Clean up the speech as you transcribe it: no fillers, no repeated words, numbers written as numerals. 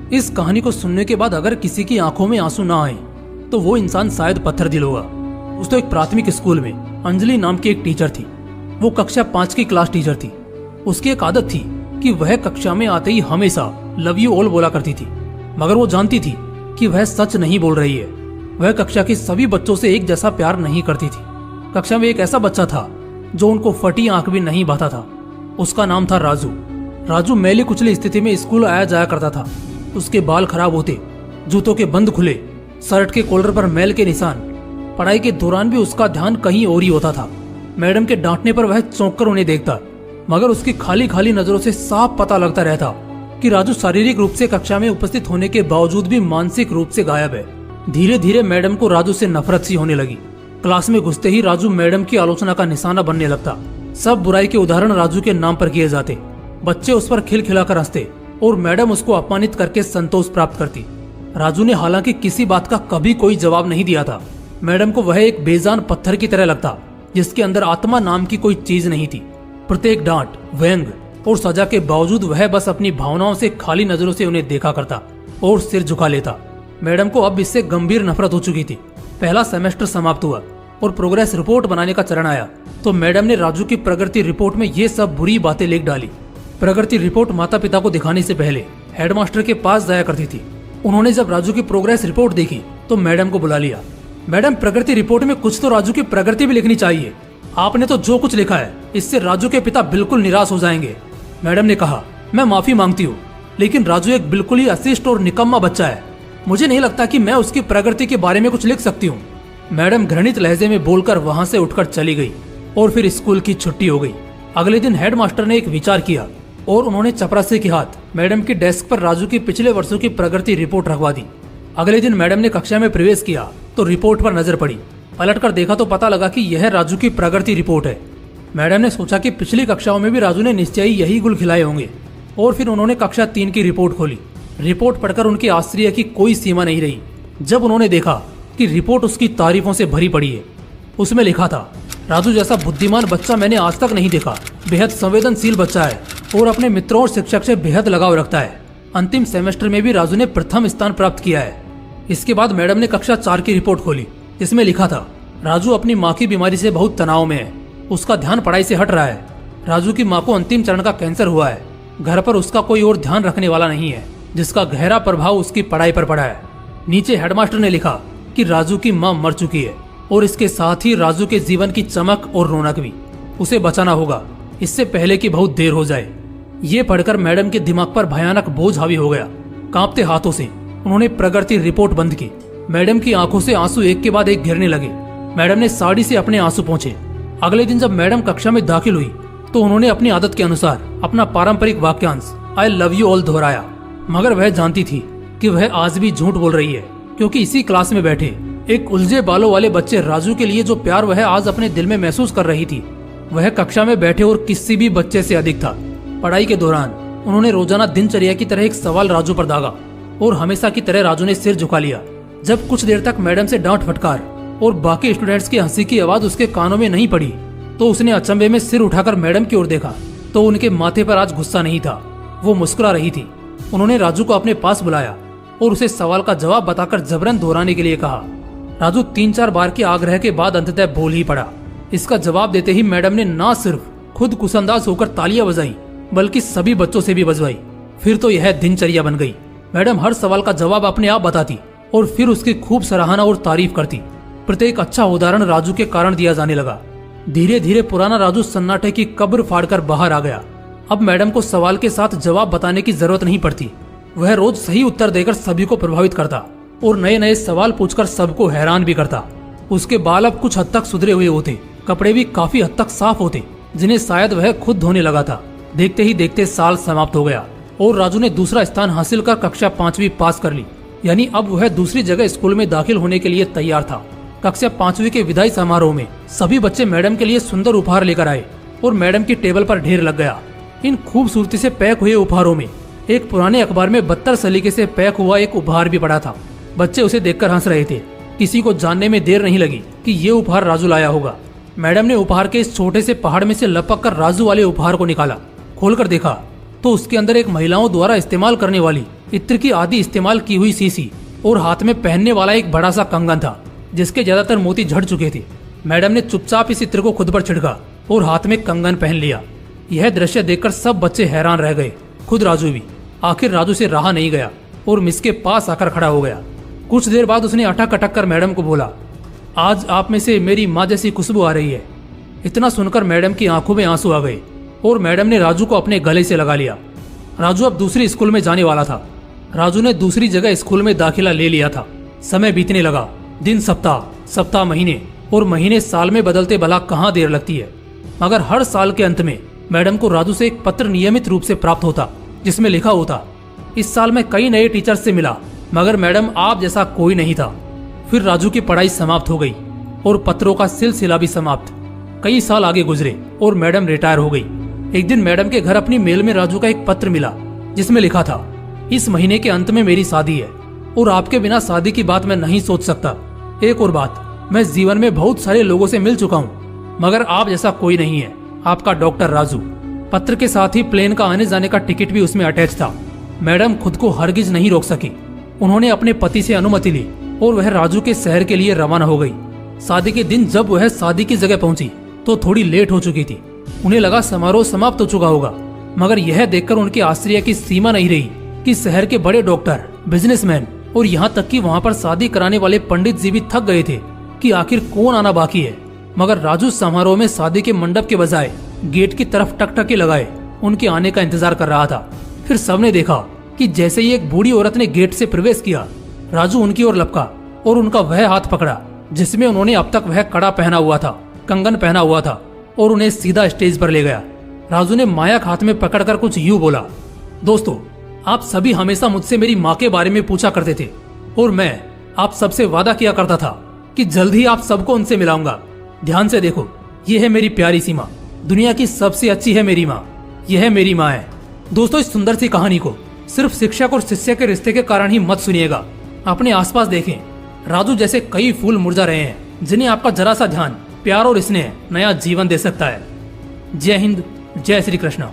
इस कहानी को सुनने के बाद अगर किसी की आंखों में आंसू ना आए तो वो इंसान शायद पत्थर दिल होगा। उस तो एक प्राथमिक स्कूल में अंजलि नाम की एक टीचर थी। वो कक्षा 5 की क्लास टीचर थी। उसकी एक आदत थी कि वह कक्षा में आते ही हमेशा लव यू ऑल बोला करती थी, मगर वो जानती थी कि वह सच नहीं बोल रही है। वह कक्षा के सभी बच्चों से एक जैसा प्यार नहीं करती थी। कक्षा में एक ऐसा बच्चा था जो उनको फटी आंख भी नहीं बहाता था। उसका नाम था राजू। राजू मैली कुचली स्थिति में स्कूल आया जाया करता था। उसके बाल खराब होते, जूतों के बंद खुले, शर्ट के कॉलर पर मैल के निशान। पढ़ाई के दौरान भी उसका ध्यान कहीं और ही होता था। मैडम के डांटने पर वह चौंक कर उन्हें देखता, मगर उसकी खाली खाली नजरों से साफ पता लगता रहता कि राजू शारीरिक रूप से कक्षा में उपस्थित होने के बावजूद भी मानसिक रूप से गायब है। धीरे धीरे मैडम को राजू से नफरत सी होने लगी। क्लास में घुसते ही राजू मैडम की आलोचना का निशाना बनने लगता। सब बुराई के उदाहरण राजू के नाम पर किए जाते। बच्चे उस पर खिलखिलाकर हंसते और मैडम उसको अपमानित करके संतोष प्राप्त करती। राजू ने हालांकि किसी बात का कभी कोई जवाब नहीं दिया था। मैडम को वह एक बेजान पत्थर की तरह लगता जिसके अंदर आत्मा नाम की कोई चीज नहीं थी। प्रत्येक डांट, व्यंग और सजा के बावजूद वह बस अपनी भावनाओं से खाली नजरों से उन्हें देखा करता और सिर झुका लेता। मैडम को अब इससे गंभीर नफरत हो चुकी थी। पहला सेमेस्टर समाप्त हुआ और प्रोग्रेस रिपोर्ट बनाने का चरण आया तो मैडम ने राजू की प्रगति रिपोर्ट में ये सब बुरी बातें लिख डाली। प्रगति रिपोर्ट माता पिता को दिखाने से पहले हेडमास्टर के पास जाया करती थी। उन्होंने जब राजू की प्रोग्रेस रिपोर्ट देखी तो मैडम को बुला लिया। मैडम, प्रगति रिपोर्ट में कुछ तो राजू की प्रगति भी लिखनी चाहिए। आपने तो जो कुछ लिखा है इससे राजू के पिता बिल्कुल निराश हो जाएंगे। मैडम ने कहा, मैं माफी मांगती हूँ, लेकिन राजू एक बिल्कुल ही अशिष्ट और निकम्मा बच्चा है। मुझे नहीं लगता कि मैं उसकी प्रगति के बारे में कुछ लिख सकती हूँ। मैडम घृणित लहजे में बोलकर वहाँ से उठकर चली गई और फिर स्कूल की छुट्टी हो गई। अगले दिन हेडमास्टर ने एक विचार किया और उन्होंने चपरासी के हाथ मैडम की डेस्क पर राजू की पिछले वर्षों की प्रगति रिपोर्ट रखवा दी। अगले दिन मैडम ने कक्षा में प्रवेश किया तो रिपोर्ट पर नजर पड़ी। पलटकर देखा तो पता लगा कि यह राजू की प्रगति रिपोर्ट है। मैडम ने सोचा कि पिछली कक्षाओं में भी राजू ने निश्चय ही यही गुल खिलाए होंगे और फिर उन्होंने कक्षा 3 की रिपोर्ट खोली। रिपोर्ट पढ़कर उनकी आश्चर्य की कोई सीमा नहीं रही जब उन्होंने देखा कि रिपोर्ट उसकी तारीफों से भरी पड़ी है। उसमें लिखा था, राजू जैसा बुद्धिमान बच्चा मैंने आज तक नहीं देखा। बेहद संवेदनशील बच्चा है और अपने मित्रों और शिक्षक से बेहद लगाव रखता है। अंतिम सेमेस्टर में भी राजू ने प्रथम स्थान प्राप्त किया है। इसके बाद मैडम ने कक्षा 4 की रिपोर्ट खोली। इसमें लिखा था, राजू अपनी माँ की बीमारी से बहुत तनाव में है। उसका ध्यान पढ़ाई से हट रहा है। राजू की माँ को अंतिम चरण का कैंसर हुआ है। घर पर उसका कोई और ध्यान रखने वाला नहीं है, जिसका गहरा प्रभाव उसकी पढ़ाई पर पड़ा है। नीचे हेडमास्टर ने लिखा कि राजू की माँ मर चुकी है और इसके साथ ही राजू के जीवन की चमक और रौनक भी। उसे बचाना होगा इससे पहले कि बहुत देर हो जाए। ये पढ़कर मैडम के दिमाग पर भयानक बोझ हावी हो गया। कांपते हाथों से उन्होंने प्रगति रिपोर्ट बंद की। मैडम की आंखों से आंसू एक के बाद एक गिरने लगे। मैडम ने साड़ी से अपने आंसू पोंछे। अगले दिन जब मैडम कक्षा में दाखिल हुई तो उन्होंने अपनी आदत के अनुसार अपना पारंपरिक वाक्यांश आई लव यू ऑल दोहराया, मगर वह जानती थी कि वह आज भी झूठ बोल रही है, क्योंकि इसी क्लास में बैठे एक उलझे बालों वाले बच्चे राजू के लिए जो प्यार वह आज अपने दिल में महसूस कर रही थी, वह कक्षा में बैठे और किसी भी बच्चे से अधिक था। पढ़ाई के दौरान उन्होंने रोजाना दिनचर्या की तरह एक सवाल राजू पर दागा और हमेशा की तरह राजू ने सिर झुका लिया। जब कुछ देर तक मैडम से डांट फटकार और बाकी स्टूडेंट्स की हंसी की आवाज उसके कानों में नहीं पड़ी तो उसने अचंभे में सिर उठाकर मैडम की ओर देखा तो उनके माथे पर आज गुस्सा नहीं था, वो मुस्कुरा रही थी। उन्होंने राजू को अपने पास बुलाया और उसे सवाल का जवाब बताकर जबरन दोहराने के लिए कहा। राजू 3-4 बार के आग्रह के बाद अंततः बोल ही पड़ा। इसका जवाब देते ही मैडम ने न सिर्फ खुद कुसंदाज होकर तालियां बजाई बल्कि सभी बच्चों से भी बजवाई। फिर तो यह दिनचर्या बन गई। मैडम हर सवाल का जवाब अपने आप बताती और फिर उसकी खूब सराहना और तारीफ करती। प्रत्येक अच्छा उदाहरण राजू के कारण दिया जाने लगा। धीरे धीरे पुराना राजू सन्नाटे की कब्र फाड़कर बाहर आ गया। अब मैडम को सवाल के साथ जवाब बताने की जरूरत नहीं पड़ती। वह रोज सही उत्तर देकर सभी को प्रभावित करता और नए नए सवाल पूछकर सबको हैरान भी करता। उसके बाल अब कुछ हद तक सुधरे हुए होते, कपड़े भी काफी हद तक साफ होते, जिन्हें शायद वह खुद धोने लगा था। देखते ही देखते साल समाप्त हो गया और राजू ने दूसरा स्थान हासिल कर कक्षा 5वीं पास कर ली। यानी अब वह दूसरी जगह स्कूल में दाखिल होने के लिए तैयार था। कक्षा 5वीं के विदाई समारोह में सभी बच्चे मैडम के लिए सुंदर उपहार लेकर आए और मैडम की टेबल पर ढेर लग गया। इन खूबसूरती से पैक हुए उपहारों में एक पुराने अखबार में 72 सलीके से पैक हुआ एक उपहार भी पड़ा था। बच्चे उसे देखकर हंस रहे थे। किसी को जानने में देर नहीं लगी कि ये उपहार राजू लाया होगा। मैडम ने उपहार के इस छोटे से पहाड़ में से लपक कर राजू वाले उपहार को निकाला। खोलकर देखा तो उसके अंदर एक महिलाओं द्वारा इस्तेमाल करने वाली इत्र की आदि इस्तेमाल की हुई शीशी और हाथ में पहनने वाला एक बड़ा सा कंगन था जिसके ज्यादातर मोती झड़ चुके थे। मैडम ने चुपचाप इस इत्र को खुद पर छिड़का और हाथ में कंगन पहन लिया। यह दृश्य देखकर सब बच्चे हैरान रह गए, खुद राजू भी। आखिर राजू से रहा नहीं गया और मिस के पास आकर खड़ा हो गया। कुछ देर बाद उसने अटक अटक कर मैडम को बोला, आज आप में से मेरी माँ जैसी खुशबू आ रही है। इतना सुनकर मैडम की आंखों में आंसू आ गए और मैडम ने राजू को अपने गले से लगा लिया। राजू अब दूसरी स्कूल में जाने वाला था। राजू ने दूसरी जगह स्कूल में दाखिला ले लिया था। समय बीतने लगा। दिन सप्ताह, सप्ताह महीने और महीने साल में बदलते भला कहाँ देर लगती है। मगर हर साल के अंत में मैडम को राजू से एक पत्र नियमित रूप से प्राप्त होता जिसमें लिखा होता, इस साल मैं कई नए टीचर्स से मिला मगर मैडम आप जैसा कोई नहीं था। फिर राजू की पढ़ाई समाप्त हो गई और पत्रों का सिलसिला भी समाप्त। कई साल आगे गुजरे और मैडम रिटायर हो गई। एक दिन मैडम के घर अपनी मेल में राजू का एक पत्र मिला जिसमें लिखा था, इस महीने के अंत में मेरी शादी है और आपके बिना शादी की बात मैं नहीं सोच सकता। एक और बात, मैं जीवन में बहुत सारे लोगों से मिल चुका हूँ मगर आप जैसा कोई नहीं है। आपका डॉक्टर राजू। पत्र के साथ ही प्लेन का आने जाने का टिकट भी उसमें अटैच था। मैडम खुद को हरगिज नहीं रोक सकी। उन्होंने अपने पति से अनुमति ली और वह राजू के शहर के लिए रवाना हो गई। शादी के दिन जब वह शादी की जगह पहुंची तो थोड़ी लेट हो चुकी थी। उन्हें लगा समारोह समाप्त हो चुका होगा मगर यह देखकर उनके आश्चर्य की सीमा नहीं रही कि शहर के बड़े डॉक्टर, बिजनेसमैन और यहाँ तक कि वहाँ पर शादी कराने वाले पंडित जी भी थक गए थे कि आखिर कौन आना बाकी है। मगर राजू समारोह में शादी के मंडप के बजाय गेट की तरफ टकटकी लगाए उनके आने का इंतजार कर रहा था। फिर सबने देखा कि जैसे ही एक बूढ़ी औरत ने गेट से प्रवेश किया, राजू उनकी ओर लपका और उनका वह हाथ पकड़ा जिसमें उन्होंने अब तक वह कड़ा पहना हुआ था, कंगन पहना हुआ था, और उन्हें सीधा स्टेज पर ले गया। राजू ने माया हाथ में पकड़कर कुछ यूं बोला, दोस्तों, आप सभी हमेशा मुझसे मेरी माँ के बारे में पूछा करते थे और मैं आप सबसे वादा किया करता था कि जल्द ही आप सबको उनसे मिलाऊंगा। ध्यान से देखो, ये है मेरी प्यारी सी माँ। दुनिया की सबसे अच्छी है मेरी माँ। यह मेरी माँ है। दोस्तों, इस सुंदर सी कहानी को सिर्फ शिक्षक और शिष्य के रिश्ते के कारण ही मत सुनिएगा। अपने आसपास देखें, राजू जैसे कई फूल मुरझा रहे हैं जिन्हें आपका जरा सा ध्यान, प्यार और स्नेह नया जीवन दे सकता है। जय हिंद, जय श्री कृष्ण।